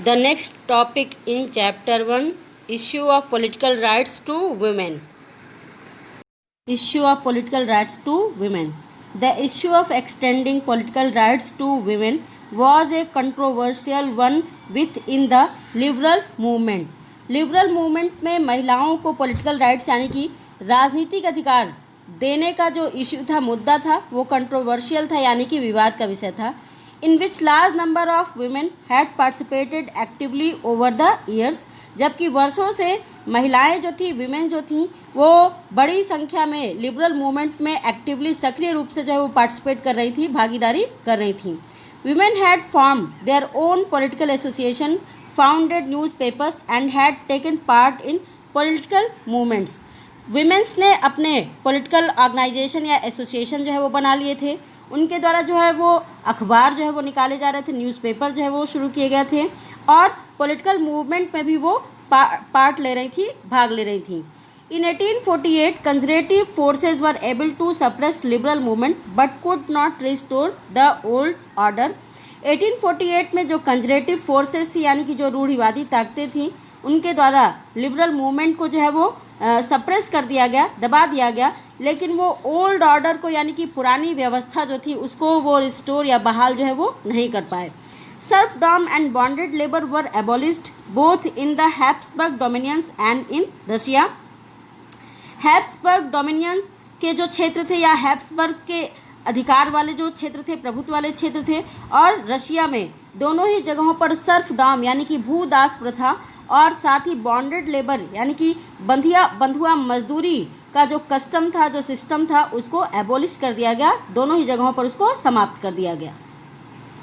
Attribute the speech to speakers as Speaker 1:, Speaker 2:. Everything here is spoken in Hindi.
Speaker 1: The next topic in Chapter 1, Issue of Political Rights to Women. Issue of Political Rights to Women. The issue of extending political rights to women was a controversial one within the liberal movement. Liberal movement में महिलाओं को पॉलिटिकल राइट्स यानी कि राजनीतिक अधिकार देने का जो इशू था, मुद्दा था, वो कंट्रोवर्शियल था यानी कि विवाद का विषय था. In which large number of women had participated actively over the years. जबकि वर्षों से महिलाएं जो थी, विमेन जो थी, वो बड़ी संख्या में लिबरल मूवमेंट में एक्टिवली सक्रिय रूप से जो है वो पार्टिसिपेट कर रही थी, भागीदारी कर रही थी. Women had form their own political association, founded newspapers and had taken part in political movements. Women's ने अपने पॉलिटिकल ऑर्गेनाइजेशन या एसोसिएशन जो है वो बना लिए थे. उनके द्वारा जो है वो अखबार जो है वो निकाले जा रहे थे, न्यूज़पेपर जो है वो शुरू किए गए थे और पॉलिटिकल मूवमेंट में भी वो पार्ट ले रही थी, भाग ले रही थी. In 1848, conservative forces were able to suppress liberal movement but could not restore the old order. 1848 में जो कंजर्वेटिव फोर्सेस थी यानी कि जो रूढ़िवादी ताकतें थी, उनके द्वारा लिबरल मूवमेंट को जो है वो सप्रेस कर दिया गया, दबा दिया गया, लेकिन वो ओल्ड ऑर्डर को यानी कि पुरानी व्यवस्था जो थी उसको वो रिस्टोर या बहाल जो है वो नहीं कर पाए. Serfdom and bonded labour were abolished both in the Habsburg dominions and in Russia. Habsburg dominion के जो क्षेत्र थे या हैब्सबर्ग के अधिकार वाले जो क्षेत्र थे, प्रभुत्व वाले क्षेत्र थे, और रशिया में दोनों ही जगहों पर सर्फडॉम यानी कि भूदास प्रथा और साथ ही बॉन्डेड लेबर यानी कि बंधुआ मजदूरी का जो कस्टम था, जो सिस्टम था, उसको एबॉलिश कर दिया गया. दोनों ही जगहों पर उसको समाप्त कर दिया गया.